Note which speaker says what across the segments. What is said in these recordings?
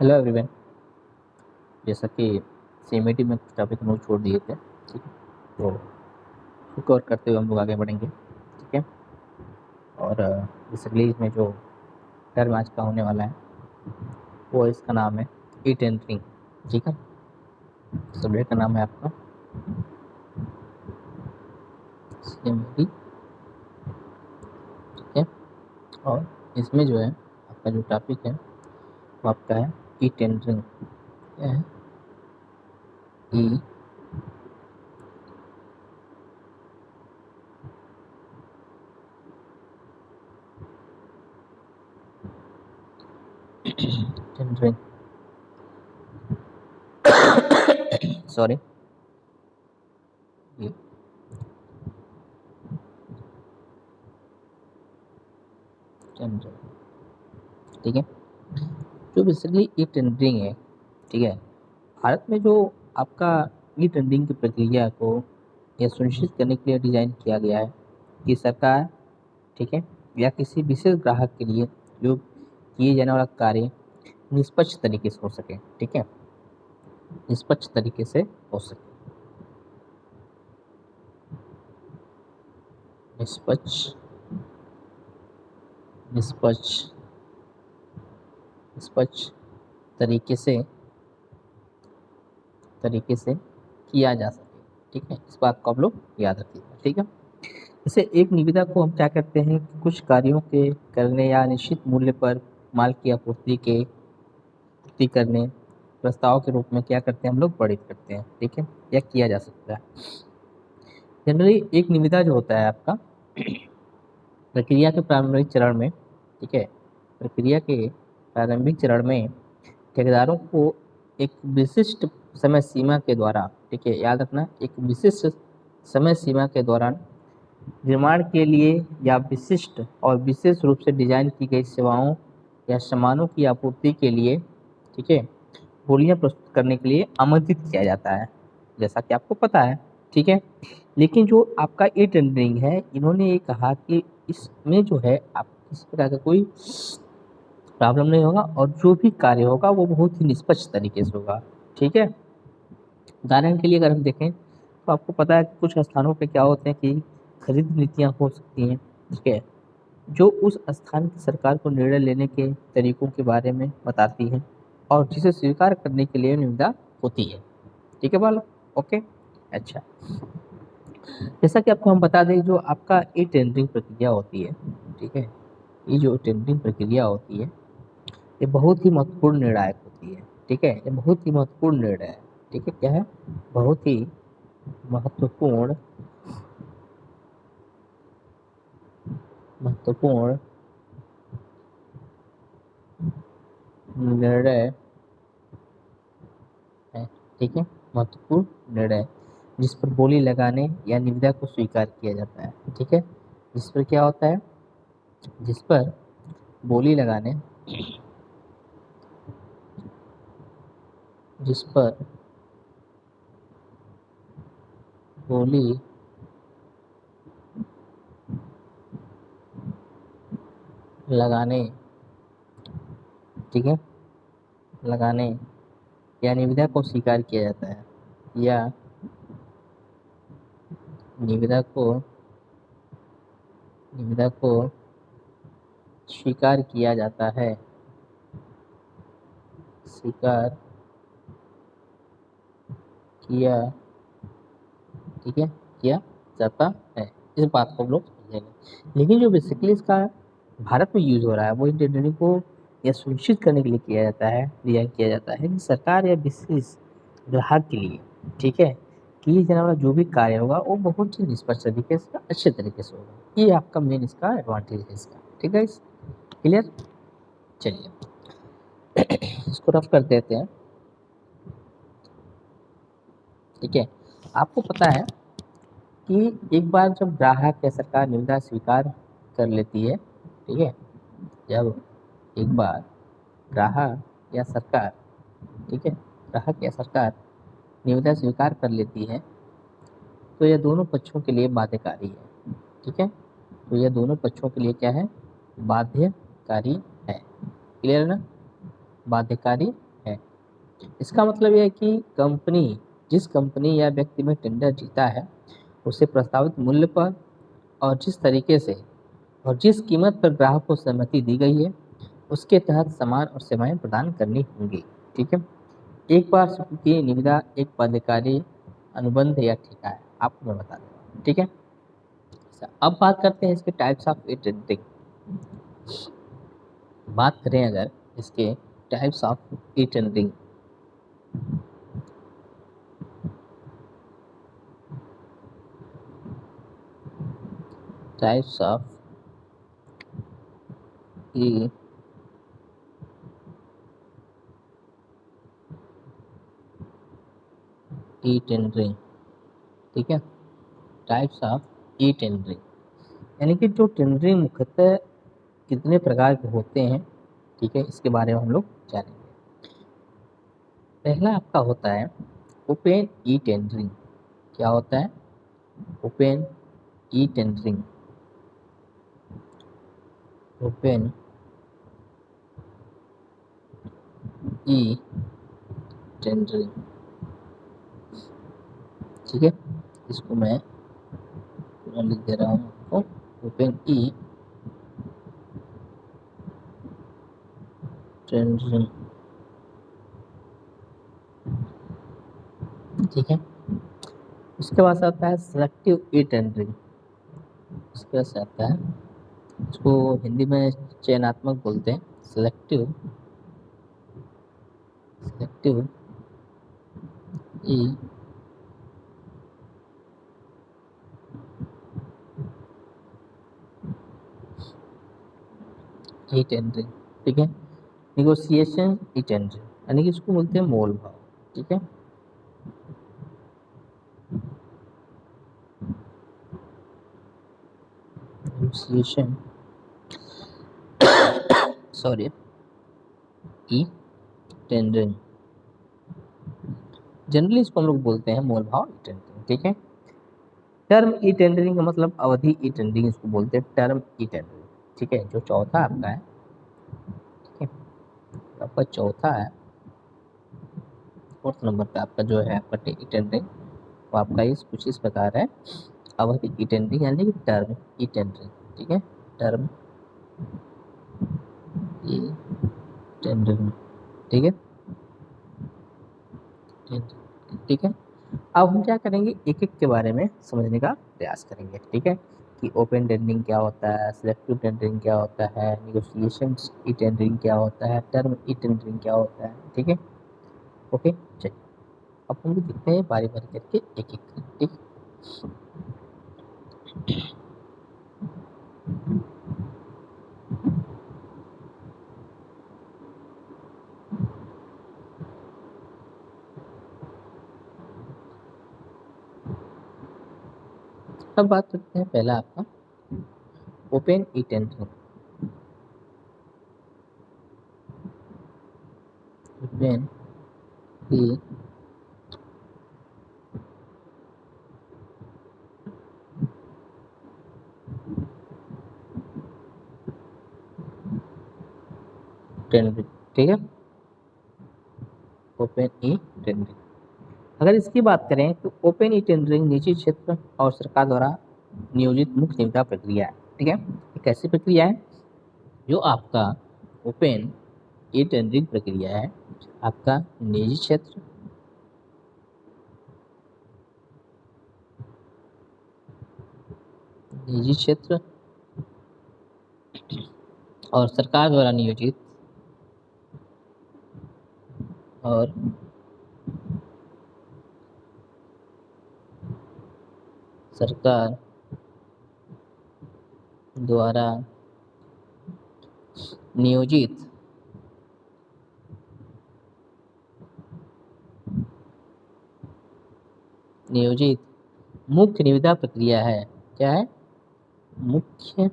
Speaker 1: Hello everyone. जैसा कि सीएमईटी में कुछ टॉपिक हम लोग छोड़ दिए थे, ठीक है, तो उसको कवर करते हुए हम लोग आगे बढ़ेंगे, ठीक है। और बेसिकली इसमें जो टर्म आज का होने वाला है वो इसका नाम है ईट एंड ड्रिंक, ठीक है। सब्जेक्ट का नाम है आपका सीएमईटी, ठीक है। और इसमें जो है आपका जो टॉपिक है वो आपका है ईट एंड ड्रिंक। क्या है? ई एंड ड्रिंक, सॉरी, ठीक है। जो बेसिकली ईट एंड ड्रिंक है, ठीक है, भारत में जो आपका ईट एंड ड्रिंक की प्रक्रिया को यह सुनिश्चित करने के लिए डिज़ाइन किया गया है कि सरकार, ठीक है, या किसी विशेष ग्राहक के लिए जो किए जाने वाला कार्य निष्पक्ष तरीके से हो सके, ठीक है, निष्पक्ष तरीके से हो सके, निष्पक्ष निष्पक्ष निष्पक्ष तरीके से किया जा सके, ठीक है। इस बात को आप लोग याद रखिएगा, ठीक है। जैसे एक निविदा को हम क्या करते हैं कि कुछ कार्यों के करने या निश्चित मूल्य पर माल की पूर्ति करने प्रस्ताव के रूप में क्या करते हैं हम लोग पारित करते हैं, ठीक है, या किया जा सकता है। जनरली एक निविदा जो होता है आपका प्रक्रिया के प्रारंभिक चरण में, ठीक है, प्रक्रिया के प्रारंभिक चरण में ठेकेदारों को एक विशिष्ट समय सीमा के द्वारा, ठीक है, याद रखना, एक विशिष्ट समय सीमा के दौरान निर्माण के लिए या विशिष्ट और विशेष रूप से डिजाइन की गई सेवाओं या सामानों की आपूर्ति के लिए, ठीक है, बोलियां प्रस्तुत करने के लिए आमंत्रित किया जाता है, जैसा कि आपको पता है, ठीक है। लेकिन जो आपका ई टेंडरिंग है, इन्होंने ये कहा कि इसमें जो है आप किसी प्रकार का कोई प्रॉब्लम नहीं होगा और जो भी कार्य होगा वो बहुत ही निष्पक्ष तरीके से होगा, ठीक है। उदाहरण के लिए अगर हम देखें तो आपको पता है कि कुछ स्थानों पे क्या होते हैं कि खरीद नीतियाँ हो सकती हैं, ठीक है, जो उस स्थान की सरकार को निर्णय लेने के तरीकों के बारे में बताती हैं और जिसे स्वीकार करने के लिए निविदा होती है, ठीक है बालक, ओके। अच्छा, जैसा कि आपको हम बता दें, जो आपका ई टेंडरिंग प्रक्रिया होती है, ठीक है, ये जो टेंडरिंग प्रक्रिया होती है ये बहुत ही महत्वपूर्ण निर्णायक होती है, ठीक है, ये बहुत ही महत्वपूर्ण निर्णय है, ठीक है। क्या है? बहुत ही महत्वपूर्ण महत्वपूर्ण निर्णय है, ठीक है, महत्वपूर्ण निर्णय जिस पर बोली लगाने या निविदा को स्वीकार किया जाता है, ठीक है, जिस पर क्या होता है, जिस पर बोली लगाने जिस पर बोली लगाने, ठीक है, लगाने या निविदा को स्वीकार किया जाता है, या निविदा को निविदा को स्वीकार किया जाता है, स्वीकार किया, ठीक है, किया जाता है। इस बात को हम लोग समझेंगे। लेकिन जो बेसिकली इसका भारत में यूज हो रहा है वो इंटरनेट को यह सुनिश्चित करने के लिए किया जाता है, डिजाइन किया जाता है कि सरकार या विशेष ग्राहक के लिए, ठीक है, किए जाने वाला जो भी कार्य होगा वो बहुत ही निष्पक्ष तरीके से, अच्छे तरीके से होगा। ये आपका मेन इसका एडवांटेज है इसका, ठीक है। क्लियर? चलिए इसको रफ कर देते हैं, ठीक है। आपको पता है कि एक बार जब ग्राहक या सरकार निविदा स्वीकार कर लेती है, ठीक है, जब एक बार ग्राहक या सरकार, ठीक है, ग्राहक या सरकार निविदा स्वीकार कर लेती है तो यह दोनों पक्षों के लिए बाध्यकारी है, ठीक है, तो यह दोनों पक्षों के लिए क्या है? बाध्यकारी है। क्लियर है ना? बाध्यकारी इसका मतलब यह है कि जिस कंपनी या व्यक्ति में टेंडर जीता है उसे प्रस्तावित मूल्य पर और जिस तरीके से और जिस कीमत पर ग्राहक को सहमति दी गई है उसके तहत सामान और सेवाएं प्रदान करनी होंगी। ठीक है। एक बार स्वीकृति निविदा एक बाध्यकारी अनुबंध या ठेका है, आपको मैं बता दूंगा। ठीक है। अब बात करते हैं इसके टाइप्स ऑफ ई टेंडरिंग। बात करें अगर इसके types of e tendering, types of e tendering. ठीक है। टाइप्स ऑफ ई टेंडरिंग यानी कि जो टेंडरिंग मुख्यतः कितने प्रकार के होते हैं, ठीक है, इसके बारे में हम लोग जानेंगे। पहला आपका होता है ओपन ई टेंडरिंग। क्या होता है? Open e tendering. Open e tendering. ठीक है। इसको मैं पूरा लिख दे रहा हूँ आपको। Open e tendering. ठीक है। उसके बाद आता है सेलेक्टिव ई टेंडरिंग। उसके बाद आता है, इसको हिंदी में चयनात्मक बोलते हैं, सेलेक्टिव सेलेक्टिव ई ई टेंडरिंग। ठीक है। निगोशिएशन ई टेंडरिंग यानी कि इसको बोलते हैं मोल भाव। ठीक है। Negotiation, sorry, e tendering. Generally इसको हम लोग बोलते हैं मोल भाव ई टेंडरिंग। ठीक है। टर्म ई टेंडरिंग का मतलब अवधि ई टेंडरिंग इसको बोलते हैं, टर्म ई टेंडरिंग। ठीक है। जो चौथा आपका है, ठीक है, आपका चौथा है, फोर्थ नंबर पे आपका जो है आपका ई टेंडरिंग, वो आपका कुछ इस प्रकार है। अवधि ई टेंडरिंग यानी कि टर्म ई टेंडरिंग। ठीक है। Term e tendering. ठीक है। ठीक है। अब हम क्या करेंगे, एक एक के बारे में समझने का प्रयास करेंगे। ठीक है। कि ओपन टेंडरिंग क्या होता है, सिलेक्टिव टेंडरिंग क्या होता है, निगोशिएशन ई टेंडरिंग क्या होता है, टर्म ई टेंडरिंग क्या होता है। ठीक है। ओके, चलिए अब हम लोग देखते हैं बारी बारी करके एक एक। ठीक। अब बात करते हैं पहला आपका open e tendering. Open e tendering. ठीक है। ओपन ई टेंडरिंग, अगर इसकी बात करें तो ओपन ई टेंडरिंग निजी क्षेत्र और सरकार द्वारा नियोजित मुख्य निविदा प्रक्रिया है। ठीक है। एक ऐसी प्रक्रिया है जो आपका ओपन ई टेंडरिंग प्रक्रिया है, आपका निजी क्षेत्र निजी क्षेत्र और सरकार द्वारा नियोजित और सरकार द्वारा नियोजित नियोजित मुख्य निविदा प्रक्रिया है। क्या है? मुख्य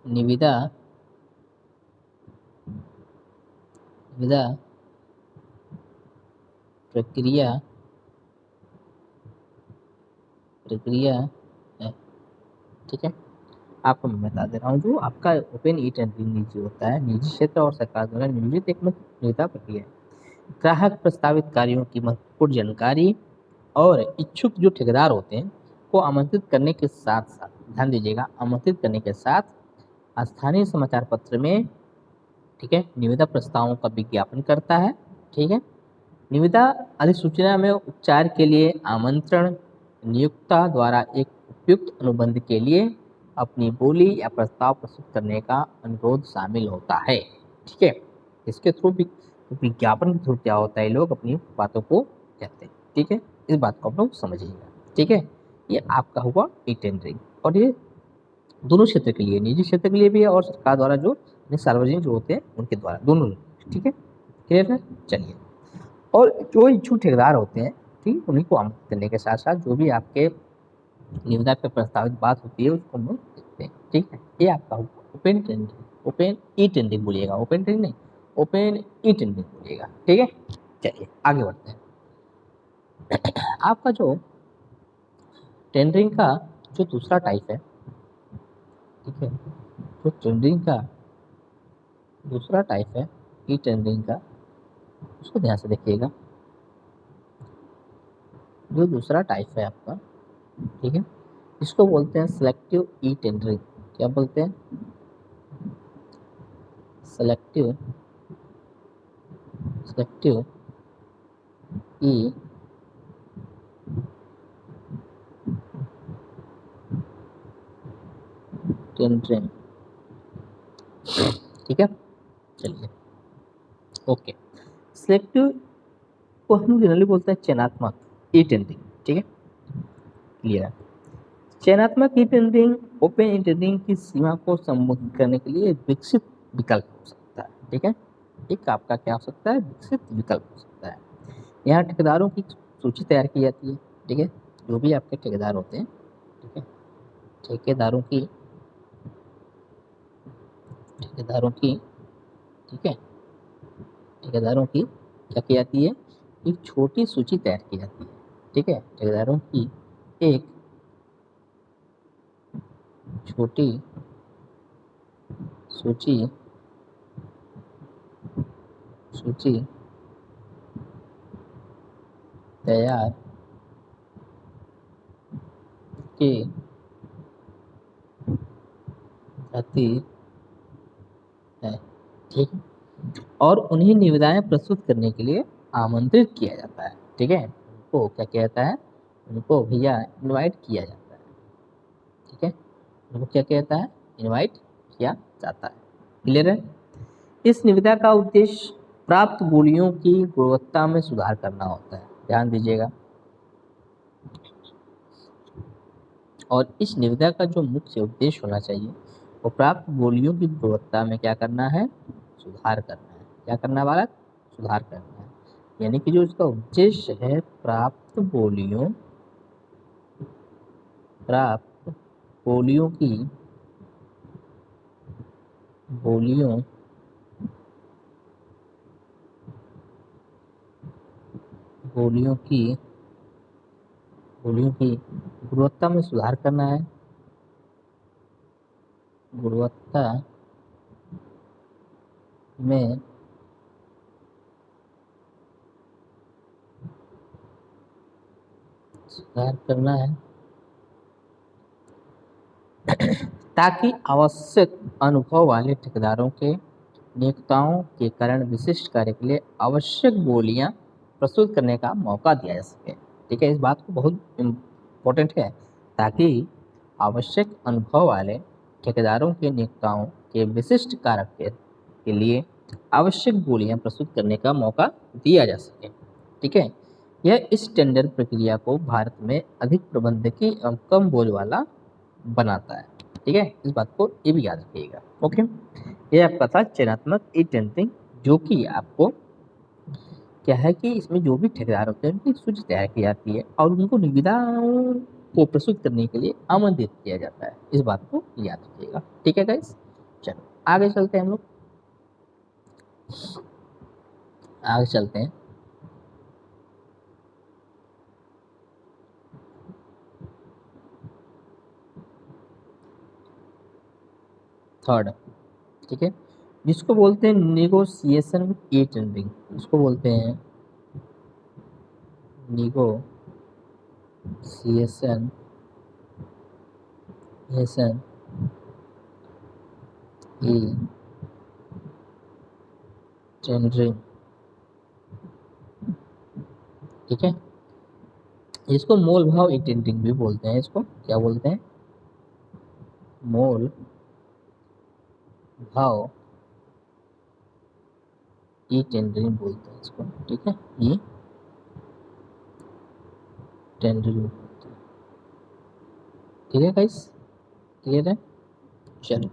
Speaker 1: निविदा निविदा प्रक्रिया प्रक्रिया है। ठीक है। आपको मैं बता दे रहा हूँ, जो आपका ओपन ई टेंडरिंग निजी होता है, निजी क्षेत्र और सरकार द्वारा नियोजित एक मुख्य निविदा प्रक्रिया है। ग्राहक प्रस्तावित कार्यों की महत्वपूर्ण जानकारी और इच्छुक जो ठेकेदार होते हैं को आमंत्रित करने के साथ साथ, ध्यान दीजिएगा, आमंत्रित करने के साथ स्थानीय समाचार पत्र में, ठीक है, निविदा प्रस्तावों का विज्ञापन करता है। ठीक है, निविदा अधिसूचना में उपचार के लिए आमंत्रण, नियोक्ता द्वारा एक उपयुक्त अनुबंध के लिए अपनी बोली या प्रस्ताव प्रस्तुत करने का अनुरोध शामिल होता है। ठीक है, इसके थ्रू भी विज्ञापन के थ्रू क्या होता है, लोग अपनी बातों को कहते हैं। ठीक है, इस बात को आप लोग समझिएगा। ठीक है, ये आपका हुआ ई टेंडरिंग, और ये दोनों क्षेत्र के लिए, निजी क्षेत्र के लिए भी है और सरकार द्वारा जो सार्वजनिक जो होते हैं उनके द्वारा, दोनों। ठीक है, क्लियर है? चलिए, और जो इच्छुक ठेकेदार होते हैं, ठीक, उन्हीं को आमंत्रित करने के साथ साथ जो भी आपके निविदा पे प्रस्तावित बात होती है उसको हम लोग देखते हैं। ठीक है, ये आपका open tendering, open e tendering बोलिएगा, ओपन टेंडरिंग नहीं, ओपन ई टेंडरिंग बोलिएगा। ठीक है, चलिए आगे बढ़ते हैं। आपका जो टेंडरिंग का जो दूसरा टाइप है, ठीक है, जो टेंडरिंग का दूसरा टाइप है ई टेंडरिंग का, उसको ध्यान से देखिएगा। जो दूसरा टाइप है आपका, ठीक है, इसको बोलते हैं सेलेक्टिव ई टेंडरिंग। क्या बोलते हैं? Selective, selective e tendering. ठीक है, चलिए, ओके। सिलेक्टिव को हम जनरली बोलते हैं चयनात्मक ई टेंडरिंग। ठीक है, क्लियर है? चयनात्मक e tendering open e tendering की सीमा को संबोधित करने के लिए विकसित विकल्प हो सकता है। ठीक है, एक आपका क्या हो सकता है? विकसित विकल्प हो सकता है। यहाँ ठेकेदारों की सूची तैयार की जाती है। ठीक है, जो भी आपके ठेकेदार होते हैं, ठीक है, ठेकेदारों की, ठेकेदारों की, ठीक है, ठेकेदारों की क्या की जाती है? एक छोटी सूची तैयार की जाती है। ठीक है, ठेकेदारों की एक छोटी सूची, सूची तैयार की जाती है। ठीक है, और उन्हें निविदाएं प्रस्तुत करने के लिए आमंत्रित किया जाता है। ठीक है, उनको क्या किया जाता है? उनको भैया इनवाइट किया जाता है। ठीक है, उनको क्या किया जाता है? इनवाइट किया जाता है। क्लियर है? इस निविदा का उद्देश्य प्राप्त बोलियों की गुणवत्ता में सुधार करना होता है। ध्यान दीजिएगा, और इस निविदा का जो मुख्य उद्देश्य होना चाहिए वो प्राप्त बोलियों की गुणवत्ता में क्या करना है? सुधार करना है। क्या करना है बालक? सुधार करना है। यानी कि जो इसका उद्देश्य है, प्राप्त बोलियों, प्राप्त बोलियों की, बोलियों बोलियों की, बोलियों की गुणवत्ता में सुधार करना है। गुणवत्ता में सुधार करना है, ताकि आवश्यक अनुभव वाले ठेकेदारों के नियोक्ताओं के कारण विशिष्ट कार्य के लिए आवश्यक बोलियां प्रस्तुत करने का मौका दिया जा सके। ठीक है, इस बात को बहुत इम्पोर्टेंट है, ताकि आवश्यक अनुभव वाले ठेकेदारों के नियोक्ताओं के विशिष्ट कार्य के लिए आवश्यक बोलियां प्रस्तुत करने का मौका दिया जा सके। ठीक है, यह इस टेंडर प्रक्रिया को भारत में अधिक प्रबंधकीय एवं कम बोझ वाला बनाता है। ठीक है, इस बात को ये भी याद रखिएगा। ओके, ये आपका था चयनात्मक ई टेंडरिंग, जो कि आपको क्या है कि इसमें जो भी ठेकेदार होते हैं उनकी सूची तैयार की जाती है और उनको निविदाओं को प्रस्तुत करने के लिए आमंत्रित किया जाता है। इस बात को याद रखिएगा। ठीक है गाइस, चलो आगे चलते हैं हम लोग, आगे चलते हैं। थर्ड, ठीक है, जिसको बोलते हैं निगोशिएशन विद ई टेंडरिंग, उसको बोलते हैं निगोशिएशन ई टेंडरिंग। ठीक है, इसको मोल भाव ई टेंडरिंग भी बोलते हैं। इसको क्या बोलते हैं? मोल भाव ई टेंडरिंग बोलते हैं इसको। ठीक है, ई टेंडरिंग बोलते हैं। ठीक है गाइस, क्लियर है? चलो,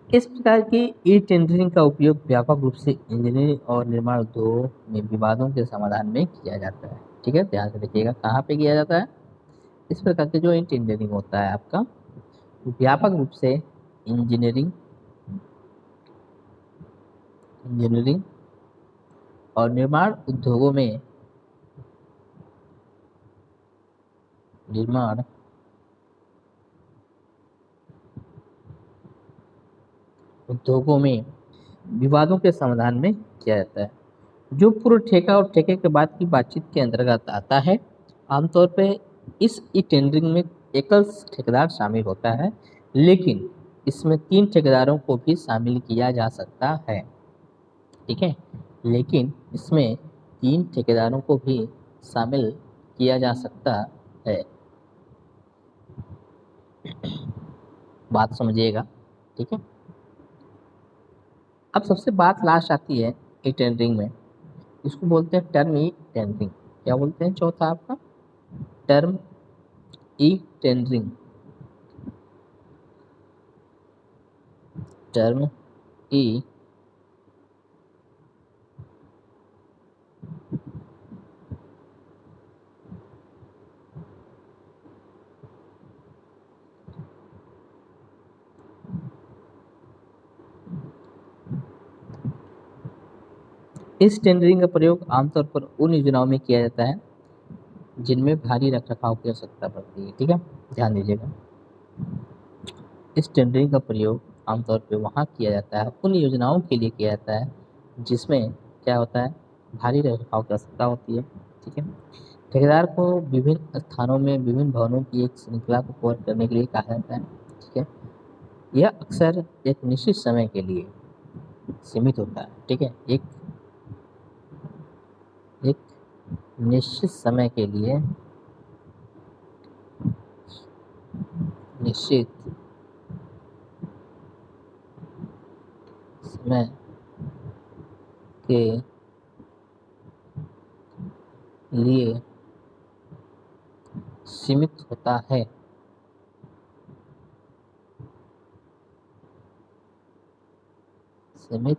Speaker 1: इस प्रकार की ई टेंडरिंग का उपयोग व्यापक रूप से इंजीनियरिंग और निर्माण उद्योग में विवादों के समाधान में किया जाता है। ठीक है, ध्यान से देखिएगा कहाँ पे किया जाता है। इस प्रकार के जो ई टेंडरिंग होता है आपका, व्यापक रूप से इंजीनियरिंग और निर्माण उद्योगों में विवादों के समाधान में किया जाता है। जो पूर्व ठेका और ठेके के बाद की बातचीत के अंतर्गत आता है। आमतौर पे इस ई टेंडरिंग में एकल ठेकेदार शामिल होता है, लेकिन इसमें 3 ठेकेदारों को भी शामिल किया जा सकता है। ठीक है, लेकिन इसमें 3 ठेकेदारों को भी शामिल किया जा सकता है। बात समझिएगा। ठीक है, अब सबसे बात लास्ट आती है ई टेंडरिंग में, इसको बोलते हैं टर्म ई टेंडरिंग। क्या बोलते हैं? चौथा आपका टर्म ई टेंडरिंग। टर्म ई इस टेंडरिंग का प्रयोग आमतौर पर उन योजनाओं में किया जाता है जिनमें भारी रखरखाव की आवश्यकता पड़ती है। ठीक है, ध्यान दीजिएगा। इस टेंडरिंग का प्रयोग आमतौर पर वहाँ किया जाता है, उन योजनाओं के लिए किया जाता है जिसमें क्या होता है, भारी रखरखाव की आवश्यकता होती है। ठीक है, ठेकेदार को विभिन्न स्थानों में विभिन्न भवनों की एक श्रृंखला को कवर करने के लिए कहा जाता है। ठीक है, यह अक्सर एक निश्चित समय के लिए सीमित होता है। ठीक है, एक निश्चित समय के लिए निश्चित समय के लिए सीमित होता है। सीमित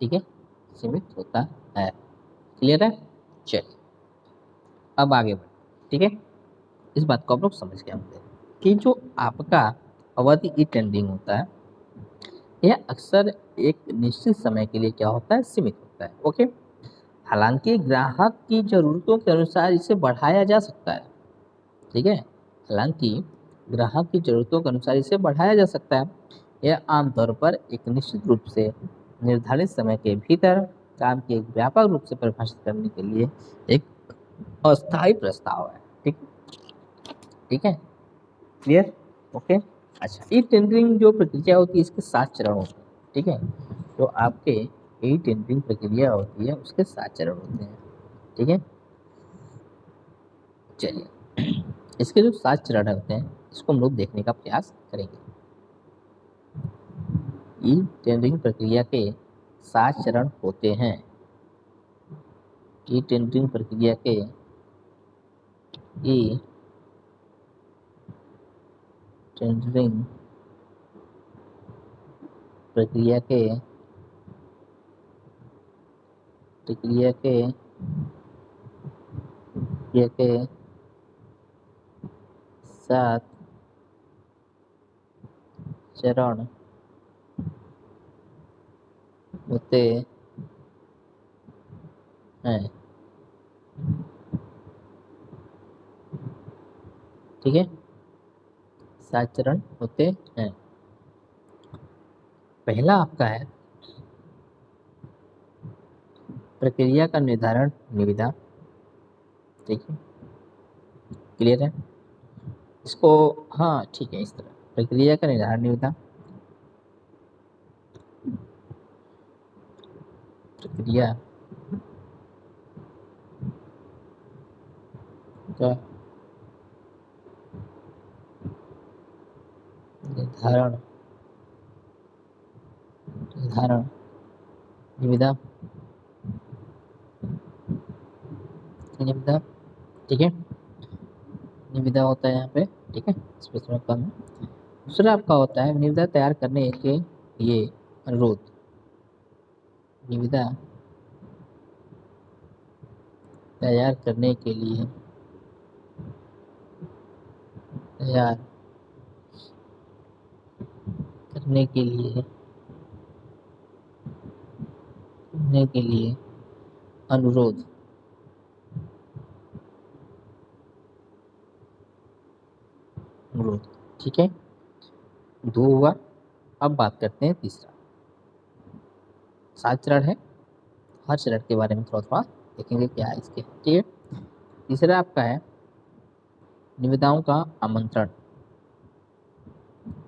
Speaker 1: ठीक है, सीमित होता है। क्लियर है? चलिए, अब आगे बढ़े। ठीक है, इस बात को आप लोग समझ गए होंगे कि जो आपका अवधि ई टेंडरिंग होता है, यह अक्सर एक निश्चित समय के लिए क्या होता है, सीमित होता है। ओके, हालांकि ग्राहक की जरूरतों के अनुसार इसे बढ़ाया जा सकता है। ठीक है, हालांकि ग्राहक की जरूरतों के अनुसार इसे बढ़ाया जा सकता है। यह आमतौर पर एक निश्चित रूप से निर्धारित समय के भीतर काम के एक व्यापक रूप से परिभाषित करने के लिए एक अस्थायी प्रस्ताव है। ठीक ठीक है, क्लियर? ओके, अच्छा, ई टेंडरिंग जो प्रक्रिया होती है, इसके 7 चरण होते हैं। ठीक है, जो आपके ई टेंडरिंग प्रक्रिया होती है उसके 7 चरण होते हैं। ठीक है, चलिए, इसके जो 7 चरण होते हैं इसको हम लोग देखने का प्रयास करेंगे। ई टेंडरिंग प्रक्रिया के 7 चरण होते हैं। ई टेंडरिंग प्रक्रिया के ई टेंडरिंग प्रक्रिया के प्रक्रिया के प्रक्रिया के 7 चरण होते हैं। ठीक है। 7 चरण होते हैं। पहला आपका है प्रक्रिया का निर्धारण निविदा। ठीक है, क्लियर है इसको? हाँ ठीक है, इस तरह प्रक्रिया का निर्धारण निविदा, प्रक्रिया का निर्धारण निर्धारण निविदा, निविदा, ठीक है, निविदा होता है यहाँ पे। ठीक है, स्पेशल का में दूसरा आपका होता है निविदा तैयार करने के लिए अनुरोध। निविदा तैयार करने के लिए तैयार करने के लिए करने के लिए अनुरोध। अनुरोध, ठीक है, दो हुआ। अब बात करते हैं तीसरा। 7 चरण है, हर चरण के बारे में थोड़ा थोड़ा देखेंगे क्या है इसके। ठीक है, तीसरा आपका है निविदाओं का आमंत्रण।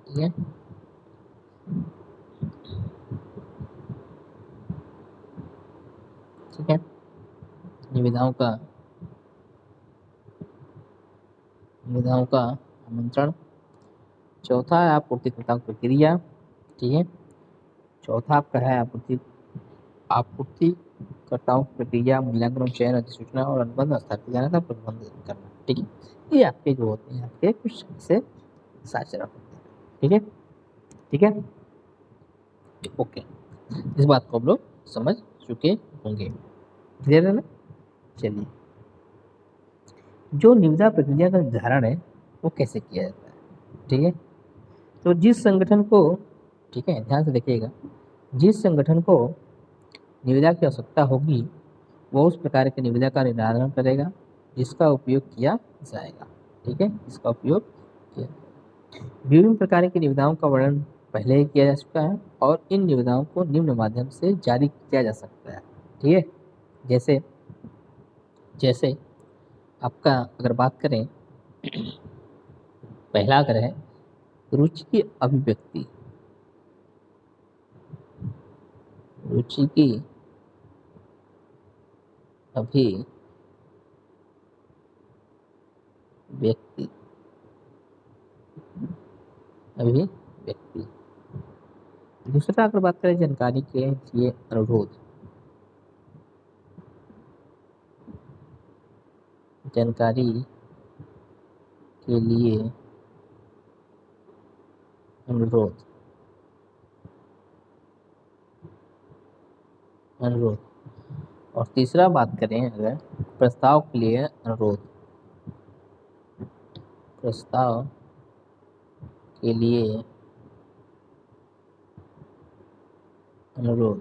Speaker 1: ठीक है, ठीक है, निविदाओं का आमंत्रण। चौथा है आपूर्तिकर्ता प्रक्रिया। ठीक है, चौथा आपका है आपूर्तिकर्ताओं की प्रक्रिया, मूल्यांकन, चयन, अधिसूचना और अनुबंध स्थापित करना था प्रबंध करना। ठीक है, ये आपके जो होते हैं आपके कुछ से 7 चरण होते हैं। ठीक है, ठीक है, ओके, इस बात को हम लोग समझ चुके होंगे। क्लियर है ना? चलिए, जो निविदा प्रक्रिया का निर्धारण है वो कैसे किया जाता है। ठीक है, तो जिस संगठन को, ठीक है ध्यान से देखिएगा, जिस संगठन को निविदा की आवश्यकता होगी वो उस प्रकार की निविदा का निर्धारण करेगा जिसका उपयोग किया जाएगा। ठीक है, इसका उपयोग किया। विभिन्न प्रकार की निविदाओं का वर्णन पहले ही किया जा चुका है और इन निविदाओं को निम्न माध्यम से जारी किया जा सकता है। ठीक है, जैसे जैसे आपका अगर बात करें, पहला अगर है रुचि की अभिव्यक्ति। रुचि की अभिव्यक्ति, अभिव्यक्ति। दूसरा अगर बात करें जानकारी के लिए अनुरोध। जानकारी के लिए अनुरोध, अनुरोध। और तीसरा बात करें अगर प्रस्ताव के लिए अनुरोध, प्रस्ताव के लिए अनुरोध,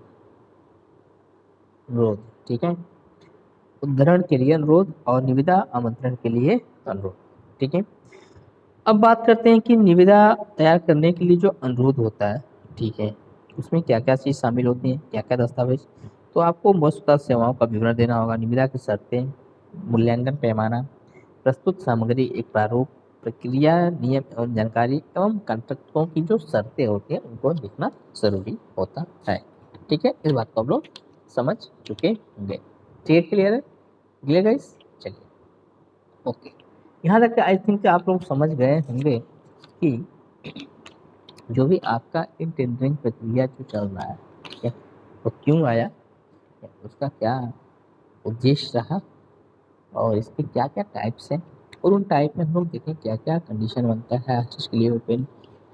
Speaker 1: अनुरोध। ठीक है, उद्धरण के लिए अनुरोध और निविदा आमंत्रण के लिए अनुरोध। ठीक है, अब बात करते हैं कि निविदा तैयार करने के लिए जो अनुरोध होता है, ठीक है, उसमें क्या क्या चीज़ शामिल होती हैं, क्या क्या दस्तावेज। तो आपको वस्तुतः सेवाओं का विवरण देना होगा, निविदा की शर्तें, मूल्यांकन पैमाना, प्रस्तुत सामग्री, एक प्रारूप, प्रक्रिया नियम एवं जानकारी एवं कॉन्ट्रैक्टों की जो शर्तें होती हैं उनको लिखना जरूरी होता है। ठीक है, इस बात को आप लोग समझ चुके होंगे। ठीक है, क्लियर है? Clear guys? चलिए, ओके, यहाँ तक आई थिंक आप लोग समझ गए होंगे कि जो भी आपका इन टेंडरिंग प्रक्रिया जो चल रहा है, ठीक है, वो क्यों आया, उसका क्या उद्देश्य रहा और इसके क्या क्या टाइप्स हैं, और उन टाइप में हम लोग देखें क्या क्या कंडीशन बनता है हर चीज़ के लिए, ओपन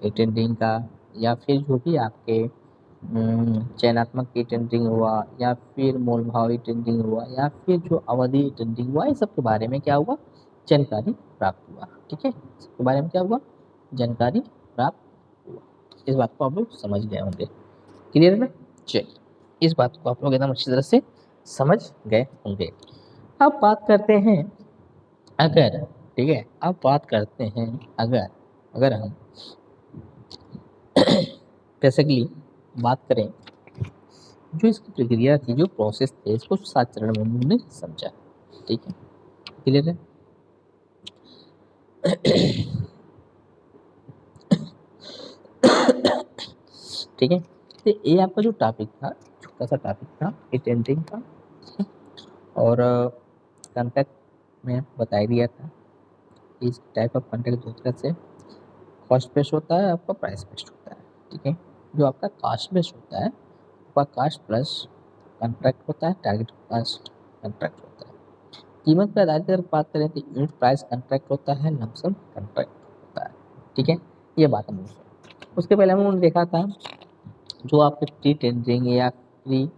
Speaker 1: टेंडरिंग का या फिर जो भी आपके चयनात्मक टेंडरिंग हुआ या फिर मोल भावी टेंडरिंग हुआ या फिर जो अवधि टेंडरिंग हुआ, इस सब के बारे में क्या हुआ, जानकारी प्राप्त हुआ। ठीक है, इसके बारे में क्या हुआ, जानकारी प्राप्त हुआ। इस बात को आप लोग समझ गए होंगे। क्लियर है ना? चलिए, इस बात को आप लोग एकदम अच्छी तरह से समझ गए होंगे। अब बात करते हैं, अगर ठीक है। अब बात करते हैं, अगर अगर हम बेसिकली बात करें, जो इसकी प्रक्रिया थी, जो प्रोसेस थे, इसको 7 चरण में हमने समझा। ठीक है, क्लियर है। ठीक है, तो ये आपका जो टॉपिक था, छोटा सा टॉपिक था, अटेंडिंग था। और कॉन्टैक्ट में बता दिया था, इस टाइप ऑफ कॉन्टैक्ट 2 तरह से, कॉस्ट बेस्ड होता है, आपका प्राइस बेस्ड होता है। ठीक है, जो आपका कॉस्ट बेस्ड होता है, आपका कॉस्ट प्लस कॉन्ट्रैक्ट होता है, टारगेट कॉस्ट कॉन्ट्रैक्ट होता है। कीमत पर आधारित अगर बात करें तो यूनिट प्राइस कॉन्ट्रैक्ट होता है, लमसम कॉन्ट्रैक्ट होता है। ठीक है, ये बात हमने सुनी। उसके पहले हमने देखा था जो आपके प्री टेंडरिंग या प्री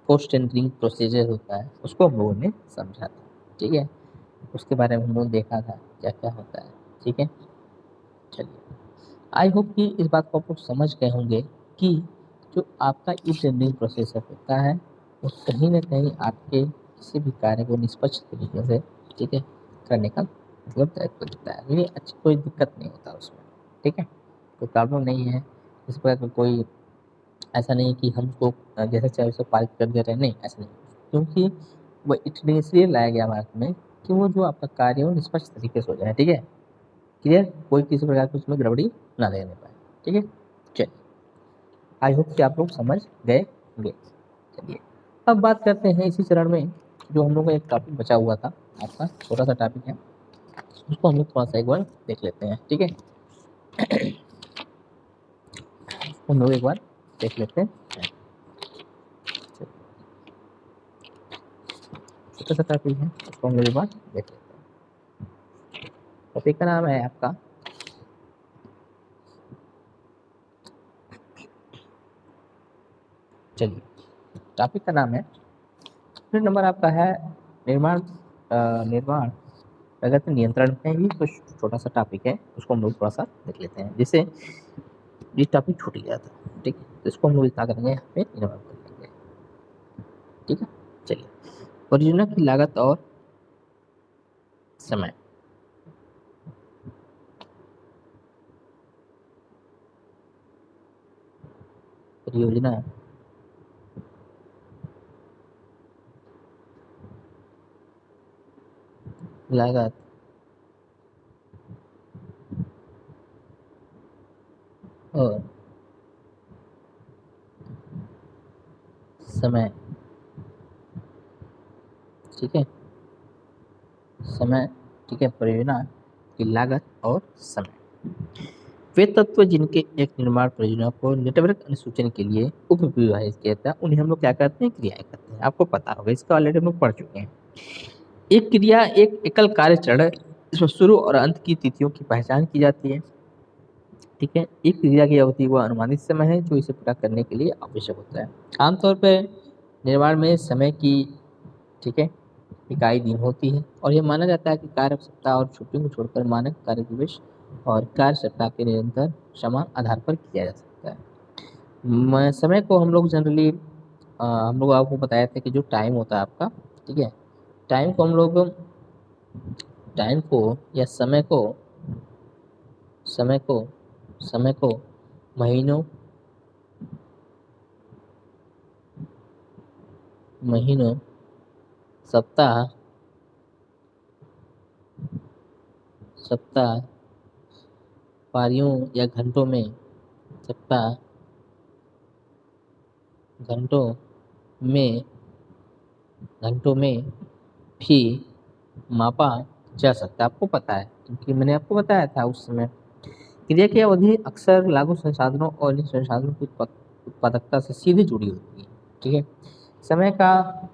Speaker 1: पोस्ट टेंडरिंग प्रोसीजर होता है, उसको हम लोगों ने समझा था। ठीक है, उसके बारे में हम लोग देखा था क्या क्या होता है। ठीक है, चलिए, आई होप कि इस बात को आप लोग समझ गए होंगे कि जो आपका ई टेंडरिंग प्रोसेसर होता है, वो कहीं ना कहीं आपके किसी भी कार्य को निष्पक्ष तरीके से, ठीक है, करने का मतलब दायित्व देता है। ये अच्छी कोई दिक्कत नहीं होता उसमें। ठीक है, कोई प्रॉब्लम नहीं है इस पर, कोई ऐसा नहीं कि हम उसको जैसे चाहे उसे पारित कर दे रहे हैं, नहीं, ऐसा नहीं, क्योंकि वो इतने इसलिए लाया गया भारत में कि वो जो आपका कार्य है वो निष्पक्ष तरीके से हो जाए। ठीक है, क्लियर, कोई किसी प्रकार की उसमें गड़बड़ी ना देने पाए। ठीक है, चलिए, आई होप कि आप लोग समझ गए होंगे। चलिए, अब बात करते हैं इसी चरण में, जो हम लोग का एक टॉपिक बचा हुआ था, आपका छोटा सा टॉपिक है, उसको हम लोग थोड़ा सा एक बार देख लेते हैं। ठीक है, हम लोग एक बार देख लेते हैं। छोटा सा टॉपिक है, उसको हम लोग एक बार देख लेते हैं। टॉपिक का नाम है आपका, चलिए, टॉपिक का नाम है, फिर नंबर आपका है निर्माण निर्माण प्रगति नियंत्रण में ही कुछ छोटा सा टॉपिक है, उसको हम लोग थोड़ा सा देख लेते हैं, जिससे ये टॉपिक छूट गया था। ठीक है, तो इसको हम लोग क्या करेंगे, यहाँ पे निर्माण कर लेंगे। ठीक है, चलिए, परियोजना की लागत और समय। परियोजना लागत और समय। ठीक है, समय, ठीक है, परियोजना की लागत और समय, वे तत्व जिनके एक निर्माण परियोजना को नेटवर्क अनुसूचन के लिए उपविभाजित किया था, उन्हें हम लोग क्या करते हैं, क्रियाएं करते हैं। आपको पता होगा, इसका ऑलरेडी हम लोग पढ़ चुके हैं। एक क्रिया एक एकल कार्य चरण है, इसमें शुरू और अंत की तिथियों की पहचान की जाती है। ठीक है, एक क्रिया की अवधि वह अनुमानित समय है जो इसे पूरा करने के लिए आवश्यक होता है। आमतौर पर निर्माण में समय की, ठीक है, इकाई दिन होती है, और यह माना जाता है कि कार्य सप्ताह और छुट्टियों को छोड़कर मानक कार्य दिवस और कार्य सप्ताह के निरंतर समान आधार पर किया जा सकता है। समय को हम लोग जनरली, हम लोग आपको बताया था कि जो टाइम होता है आपका, ठीक है, टाइम को हम लोग, टाइम को या समय को समय को महीनों महीनों सप्ताह सप्ताह पारियों या घंटों में, सप्ताह घंटों में घंटों में भी मापा जा सकता है। आपको पता है, क्योंकि मैंने आपको बताया था उस समय, क्रिया की अवधि अक्सर लागू संसाधनों और इन संसाधनों की उत्पादकता से सीधे जुड़ी होती है। ठीक है, समय का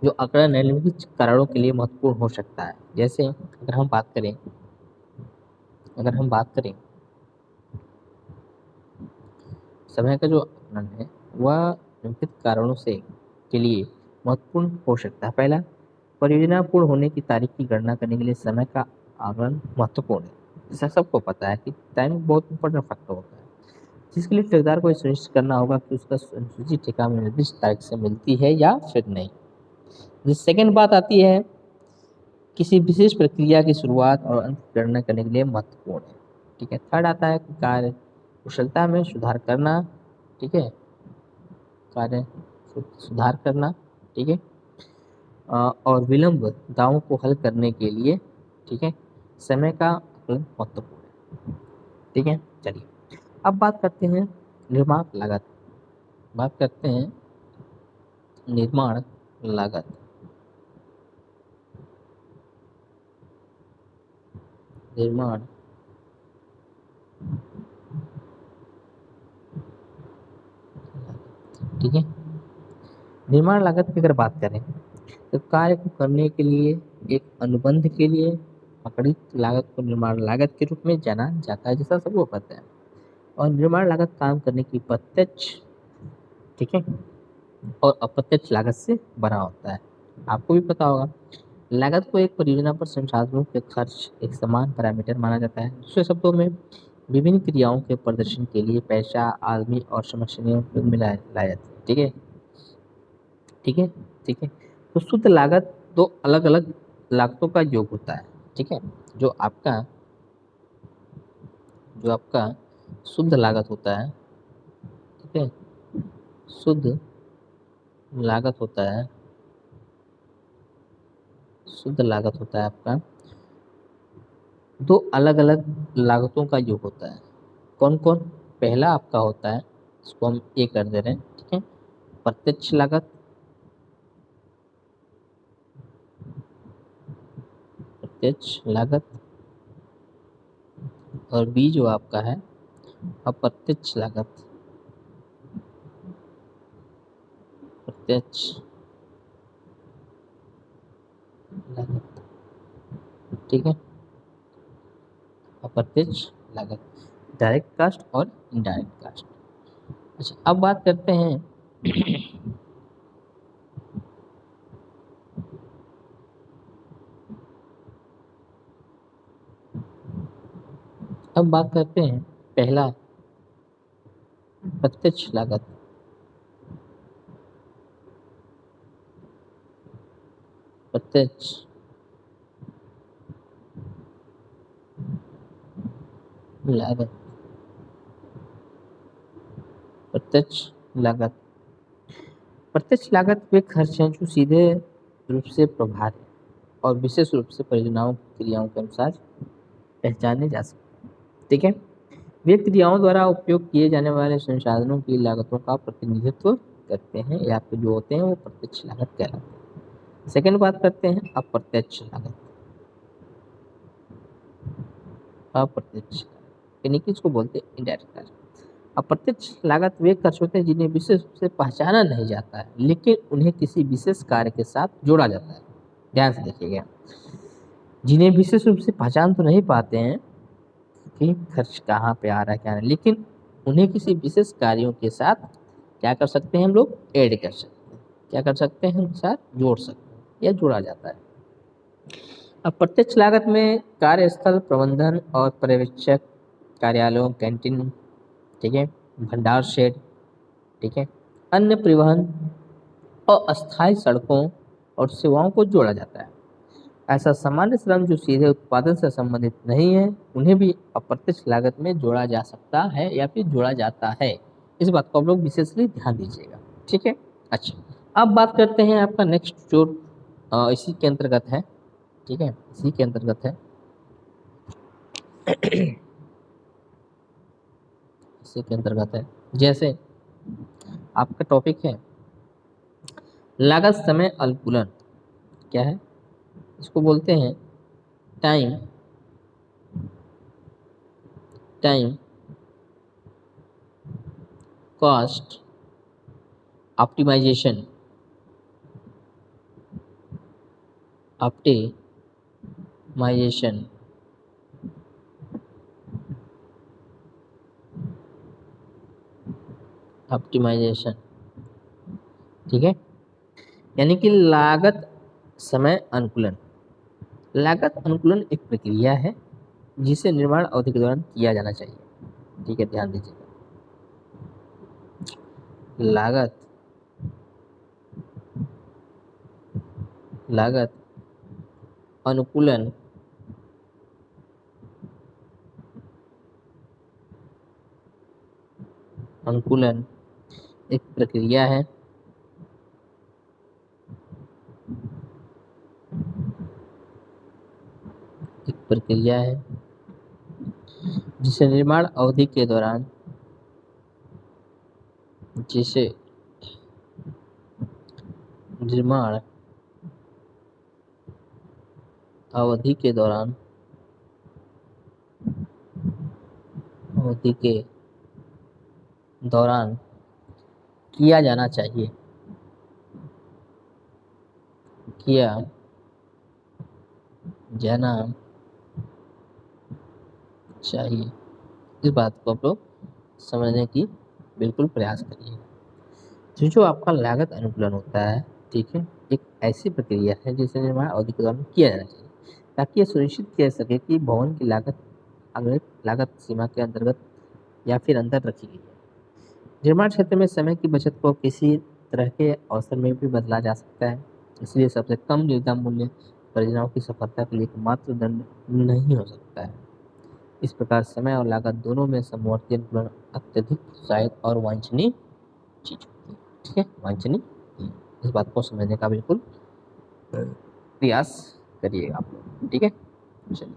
Speaker 1: जो आंकड़न है निम्नलिखित कारणों के लिए महत्वपूर्ण हो सकता है। जैसे अगर हम बात करें समय का जो आकलन है, वह निम्नलिखित कारणों से के लिए महत्वपूर्ण हो सकता है। पहला, परियोजना पूर्ण होने की तारीख की गणना करने के लिए समय का आकलन महत्वपूर्ण है। जैसा सबको पता है कि टाइम बहुत इंपॉर्टेंट फैक्टर होता है, जिसके लिए ठेकेदार को यह सुनिश्चित करना होगा कि उसका अनुसूचित ठेका निर्दिष्ट तारीख से मिलती है या फिर नहीं। सेकेंड बात आती है किसी विशेष प्रक्रिया की शुरुआत और अंत की गणना करने के लिए महत्वपूर्ण है। ठीक है, थर्ड आता है कार्य कुशलता में सुधार करना। ठीक है, कार्य सुधार करना। ठीक है, और विलंब दावों को हल करने के लिए, ठीक है, समय का आकलन महत्वपूर्ण है। ठीक है, चलिए अब बात करते हैं निर्माण लागत। बात करते हैं निर्माण लागत। निर्माण ठीक है, निर्माण लागत की अगर बात करें तो कार्य को करने के लिए एक अनुबंध के लिए आंकड़ित लागत को निर्माण लागत के रूप में जाना जाता है, जैसा सबको पता है। और निर्माण लागत काम करने की प्रत्यक्ष, ठीक है, और अप्रत्यक्ष लागत से बना होता है। आपको भी पता होगा लागत को एक परियोजना पर संसाधनों के खर्च एक समान पैरामीटर माना जाता है। दूसरे शब्दों में विभिन्न क्रियाओं के प्रदर्शन के लिए पैसा, आदमी और समस्याएं उपयोग में लाया जाता है। ठीक है, ठीक है, ठीक है। तो शुद्ध लागत दो अलग अलग लागतों का योग होता है। ठीक है, जो आपका जो आपका शुद्ध लागत होता है, ठीक है, शुद्ध लागत होता है, शुद्ध लागत होता है आपका दो अलग अलग लागतों का योग होता है। कौन कौन? पहला आपका होता है, इसको हम ए कर दे रहे हैं, ठीक है, प्रत्यक्ष लागत। प्रत्यक्ष लागत। और बी जो आपका है अप्रत्यक्ष लागत। प्रत्यक्ष लागत, ठीक है, अप्रत्यक्ष लागत, डायरेक्ट कास्ट और इनडायरेक्ट कास्ट। अच्छा, अब बात करते हैं अब बात करते हैं पहला प्रत्यक्ष लागत। प्रत्यक्ष लागत। प्रत्यक्ष लागत। प्रत्यक्ष लागत वे खर्च हैं जो सीधे रूप से प्रभावी और विशेष रूप से परियोजनाओं की क्रियाओं के अनुसार पहचाने जा सकते हैं। ठीक है, वे क्रियाओं द्वारा उपयोग किए जाने वाले संसाधनों की लागतों का प्रतिनिधित्व करते हैं, या आपके जो होते हैं वो प्रत्यक्ष लागत कहलाते हैं। सेकंड बात करते हैं अप्रत्यक्ष लागत। अप्रत्यक्ष यानी कि इसको बोलते हैं इनडायरेक्ट कास्ट। अप्रत्यक्ष लागत वे खर्च होते हैं जिन्हें विशेष रूप से पहचाना नहीं जाता है, लेकिन उन्हें किसी विशेष कार्य के साथ जोड़ा जाता है। ध्यान से देखिएगा, जिन्हें विशेष रूप से पहचान तो नहीं पाते हैं कि खर्च कहाँ पे आ रहा है क्या नहीं, लेकिन उन्हें किसी विशेष कार्यों के साथ क्या कर सकते हैं हम लोग? ऐड कर सकते हैं। क्या कर सकते हैं? उनके साथ जोड़ सकते हैं या जोड़ा जाता है। अप्रत्यक्ष लागत में कार्यस्थल प्रबंधन और पर्यवेक्षक, कार्यालयों, कैंटीन, ठीक है, भंडार शेड, ठीक है, अन्य परिवहन और अस्थायी सड़कों और सेवाओं को जोड़ा जाता है। ऐसा सामान्य श्रम जो सीधे उत्पादन से संबंधित नहीं है, उन्हें भी अप्रत्यक्ष लागत में जोड़ा जा सकता है या फिर जोड़ा जाता है। इस बात को आप लोग विशेषली ध्यान दीजिएगा। ठीक है, अच्छा, अब बात करते हैं आपका नेक्स्ट जो इसी के अंतर्गत है। ठीक है, इसी के अंतर्गत है इसी के अंतर्गत है। जैसे आपका टॉपिक है लागत समय अनुकूलन। क्या है? इसको बोलते हैं time time cost optimization. Optimization, optimization, ठीक है, यानी कि लागत समय अनुकूलन। लागत अनुकूलन एक प्रक्रिया है जिसे निर्माण अवधि के दौरान किया जाना चाहिए। ठीक है, ध्यान दीजिएगा, लागत लागत अनुकूलन अनुकूलन एक प्रक्रिया है जिसे निर्माण अवधि के दौरान जिसे निर्माण अवधि के दौरान अवधि के दौरान किया जाना चाहिए किया जाना चाहिए। इस बात को आप लोग समझने की बिल्कुल प्रयास करिए। जो आपका लागत अनुकूलन होता है, ठीक है, एक ऐसी प्रक्रिया है जिसे निर्माण अवधि के दौरान किया जाना चाहिए ताकि यह सुनिश्चित किया जा सके कि भवन की लागत आगत लागत सीमा के अंतर्गत या फिर अंदर रखी गई है। निर्माण क्षेत्र में समय की बचत को किसी तरह के अवसर में भी बदला जा सकता है, इसलिए सबसे कम निविदा मूल्य परियोजनाओं की सफलता के लिए एकमात्र दंड नहीं हो सकता है। इस प्रकार समय और लागत दोनों में समवर्ती अनुकूलन अत्यधिक शायद और वांछनीय चीज होती है। ठीक है, वांछनीय। इस बात को समझने का बिल्कुल प्रयास करिएगा आप लोग। ठीक है, चलिए।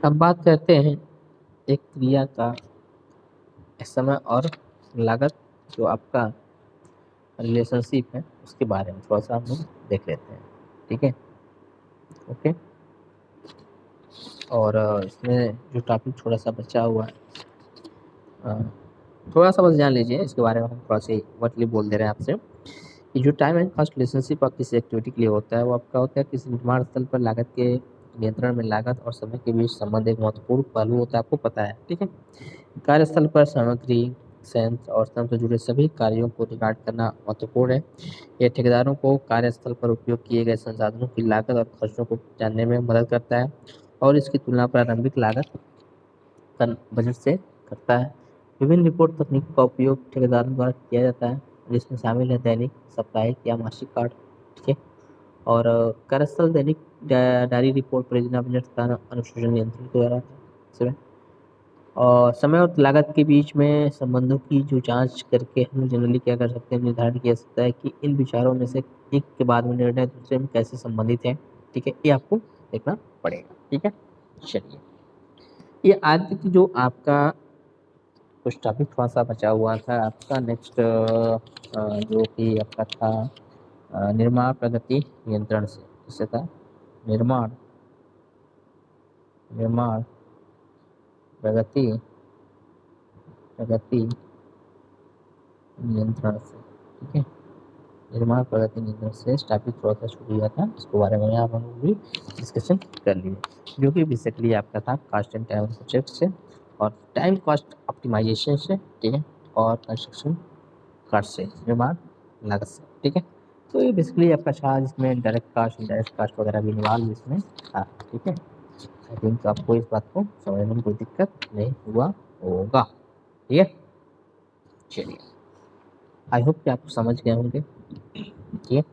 Speaker 1: अब बात करते हैं एक क्रिया का समय और लागत जो आपका रिलेशनशिप है उसके बारे में थोड़ा सा हम लोग देख लेते हैं। ठीक है, ओके। और इसमें जो टॉपिक थोड़ा सा बचा हुआ है, थोड़ा सा बस जान लीजिए इसके बारे में। हम थोड़ा सा वटली बोल दे रहे हैं आपसे कि जो टाइम एंड कॉस्ट रिलेशनशिप आप किसी एक्टिविटी के लिए होता है वो आपका होता है किसी निर्माण स्थल पर लागत के नियंत्रण में लागत और समय के बीच संबंध एक महत्वपूर्ण पहलू होता है, आपको पता है। ठीक है, कार्यस्थल पर सामग्री, सेंस और श्रम से जुड़े सभी कार्यों को रिकॉर्ड करना महत्वपूर्ण है। यह ठेकेदारों को कार्यस्थल पर उपयोग किए गए संसाधनों की लागत और खर्चों को जानने में मदद करता है और इसकी तुलना प्रारंभिक लागत बजट से करता है। विभिन्न रिपोर्ट तकनीकों का उपयोग ठेकेदारों द्वारा किया जाता है जिसमें शामिल है दैनिक, साप्ताहिक या मासिक कार्ड। ठीक है, और कार्यस्थल दैनिक डायरी रिपोर्ट परियोजना बजट का अनुशोचन नियंत्रण के द्वारा इसमें और समय और लागत के बीच में संबंधों की जो जांच करके हम जनरली क्या कर सकते हैं, निर्धारण किया जा सकता है कि इन विचारों में से एक के बाद में निर्णय दूसरे में कैसे संबंधित है। ठीक है, ये आपको देखना पड़ेगा। ठीक है, चलिए। ये आज की जो आपका कुछ टॉपिक थोड़ा सा बचा हुआ था आपका नेक्स्ट जो कि आपका था निर्माण प्रगति नियंत्रण से, जिससे था निर्माण निर्माण प्रगति प्रगति नियंत्रण से। ठीक है, निर्माण प्रगति नियंत्रण से टॉपिक थोड़ा सा छूट गया था, इसके बारे में आप हम भी डिस्कशन कर लिए, जो कि बेसिकली आपका था कॉस्ट एंड टाइम प्रोजेक्ट से और टाइम कॉस्ट ऑप्टिमाइजेशन से। ठीक है, और कंस्ट्रक्शन कॉस्ट से, निर्माण लागत से। ठीक है, तो ये बेसिकली आपका था जिसमें डायरेक्ट कॉस्ट इनडायरेक्ट कॉस्ट वगैरह भी इन्वॉल्व इसमें था। ठीक है, आई थिंक आपको इस बात को समझने में कोई दिक्कत नहीं हुआ होगा। ठीक है, चलिए, आई होप कि आप समझ गए होंगे। ठीक है,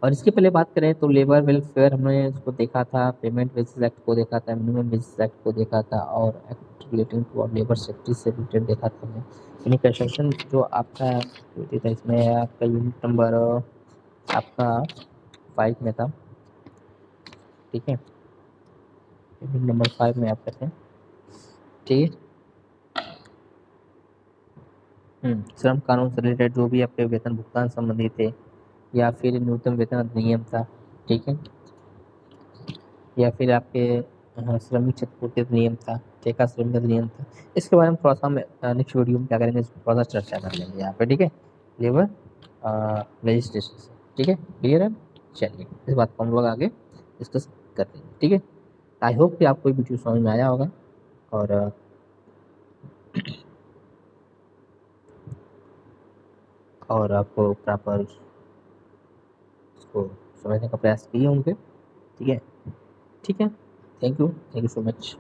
Speaker 1: और इसके पहले बात करें तो लेबर वेलफेयर हमने इसको देखा था, पेमेंट बेसिस एक्ट को देखा था, मिनिमम बेसिस एक्ट को देखा था और act relating to labour safety से रिलेटेड देखा था हमने। यानी कंस्ट्रक्शन जो आपका एक्टिविटी था इसमें आपका यूनिट नंबर आपका 5 में था। ठीक है, यूनिट नंबर 5 में आपका थे। ठीक है, श्रम कानून से रिलेटेड जो भी आपके वेतन भुगतान संबंधी थे या फिर न्यूनतम वेतन अधिनियम था। ठीक है, या फिर आपके श्रमिक क्षतिपूर्ति अधिनियम था, ठेका श्रमिक अधिनियम था। इसके बारे में थोड़ा सा हम नेक्स्ट वीडियो में क्या करेंगे, इसको थोड़ा सा चर्चा कर लेंगे यहाँ पे। ठीक है, लेबर लेजिस्लेशन से। ठीक है, क्लियर है। चलिए, इस बात को हम लोग आगे डिस्कस कर लेंगे। ठीक है, आई होप कि आपको वीडियो समझ में आया होगा और आपको प्रॉपर उसको समझने का प्रयास किए होंगे। ठीक है, ठीक है। Thank you so much.